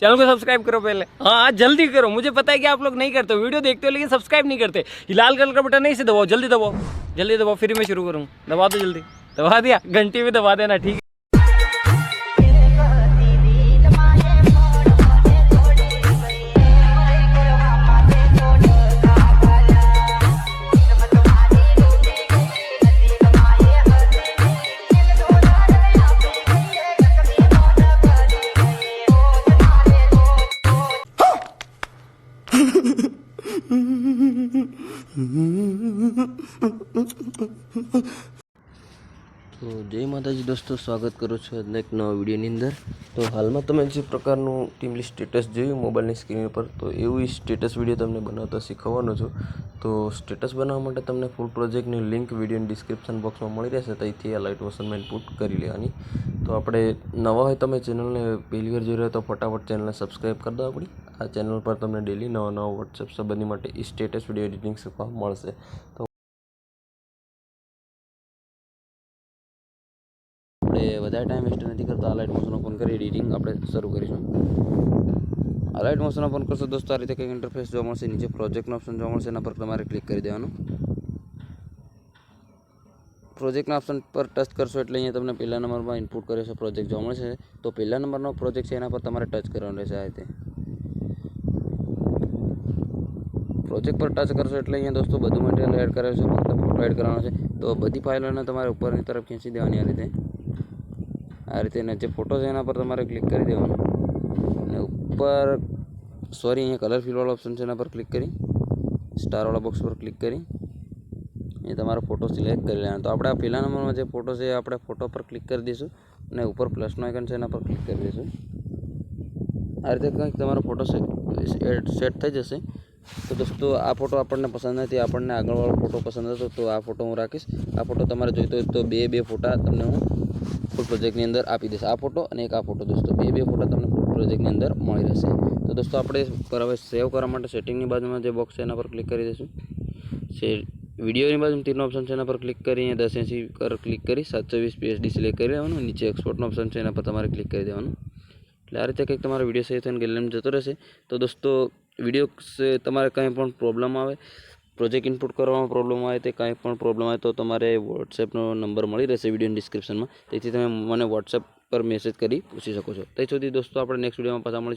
Channel को subscribe करो पहले। हाँ जल्दी करो, मुझे पता है कि आप लोग नहीं करते हो, वीडियो देखते हो लेकिन सब्सक्राइब नहीं करते। ये लाल कलर का बटन नहीं, इसे दबाओ, जल्दी दबाओ, जल्दी दबाओ, फिर मैं शुरू करूँ। दबा दो जल्दी, दबा दिया, घंटी भी दबा देना, ठीक है। તો જય માતાજી દોસ્તો, સ્વાગત કરું છું આજના એક નવા વિડીયોની અંદર। તો હાલમાં તમે જે પ્રકારનું ટીમ લિસ્ટ સ્ટેટસ જોયું મોબાઈલની સ્ક્રીન પર, તો એવું સ્ટેટસ વિડીયો તમને બનાવતા શીખવવાનો છું। તો સ્ટેટસ બનાવવા માટે તમને ફૂલ પ્રોજેક્ટની લિંક વિડીયોની ડિસ્ક્રિપ્શન બોક્સમાં મળી રહેશે, ત્યાંથી આ લાઇટ મોશનમાં ઇનપુટ કરી લેવાની। તો આપણે નવા હોય તમે ચેનલને પહેલી વાર જોઈ રહ્યા તો ફટાફટ ચેનલને સબસ્ક્રાઈબ કરી દો આપણી। આ ચેનલ પર તમને ડેલી નવા વોટ્સએપ સંબંધી માટે સ્ટેટસ વિડીયો એડિટિંગ શીખવા મળશે। તો આપણે વધારે ટાઈમ વેસ્ટ નથી કરતા, આ લાઇટ મોશન ઓપન કરી એડિટિંગ આપણે શરૂ કરીશું। આ લાઇટ મોશન ઓપન કરશો દોસ્તો, આ રીતે કંઈક ઇન્ટરફેસ જોવા મળશે। નીચે પ્રોજેક્ટનો ઓપ્શન જોવા મળશે, એના પર તમારે ક્લિક કરી દેવાનું। પ્રોજેક્ટના ઓપ્શન પર ટચ કરશો એટલે અહીંયા તમને પહેલા નંબરમાં ઇનપુટ કર્યો છે પ્રોજેક્ટ જોવા મળશે। તો પહેલા નંબરનો પ્રોજેક્ટ છે એના પર તમારે ટચ કરવાનું રહેશે। આ રીતે પ્રોજેક્ટ પર ટચ કરશો એટલે અહીંયા દોસ્તો બધું મટીરિયલ એડ કરેલું છે, ફક્ત ફોટો એડ કરવાનો છે। તો બધી ફાઇલોને તમારે ઉપરની તરફ ખેંચી દેવાની આ રીતે ને જે ફોટો છે એના પર તમારે ક્લિક કરી દેવાનું અને ઉપર અહીંયા કલર ફિલવાળો ઓપ્શન છે એના પર ક્લિક કરી સ્ટારવાળા બોક્સ પર ક્લિક કરી એ તમારો ફોટો સિલેક્ટ કરી લેવાનો। તો આપણે આ પહેલા નંબરમાં જે ફોટો છે આપણે ફોટો પર ક્લિક કરી દઈશું અને ઉપર પ્લસનો આઇકન છે એના પર ક્લિક કરી દઈશું। આ રીતે કંઈક તમારો ફોટો સેટ થઈ જશે। તો દોસ્તો આ ફોટો આપણને પસંદ નથી, આપણને આગળવાળો ફોટો પસંદ હતો તો આ ફોટો હું રાખીશ। આ ફોટો તમારે જોઈતો હોય તો બે ફોટા તમને હું ફૂલ પ્રોજેક્ટની અંદર આપી દઈશ। આ ફોટો અને એક આ ફોટો દોસ્તો, બે ફોટા તમને ફૂલ પ્રોજેક્ટની અંદર મળી રહેશે। તો દોસ્તો આપણે હવે સેવ કરવા માટે સેટિંગની બાજુમાં જે બોક્સ છે એના પર ક્લિક કરી દઈશું। વિડીયોની બાજુમાં તીરનો ઓપ્શન છે એના પર ક્લિક કરી 1080 પર ક્લિક કરી 720 PSD સિલેક્ટ કરી લેવાનું। નીચે એક્સપોર્ટનો ઓપ્શન છે એના પર તમારે ક્લિક કરી દેવાનું। એટલે આ રીતે કંઈક તમારો વિડીયો સેવ થઈને ગેલેરીમાં જતો રહેશે। તો દોસ્તો વિડીયો તમારે કંઈ પણ પ્રોબ્લેમ આવે, પ્રોજેક્ટ ઇનપુટ કરવામાં પ્રોબ્લેમ આવે, તે કંઈ પણ પ્રોબ્લેમ આવે તો તમારે વોટ્સએપનો નંબર મળી રહેશે વિડીયોની ડિસ્ક્રિપ્શનમાં, તેથી તમે મને વોટ્સએપ પર મેસેજ કરી પૂછી શકો છો। ત્યાં સુધી દોસ્તો આપણે નેક્સ્ટ વિડીયોમાં પાછા મળીશું।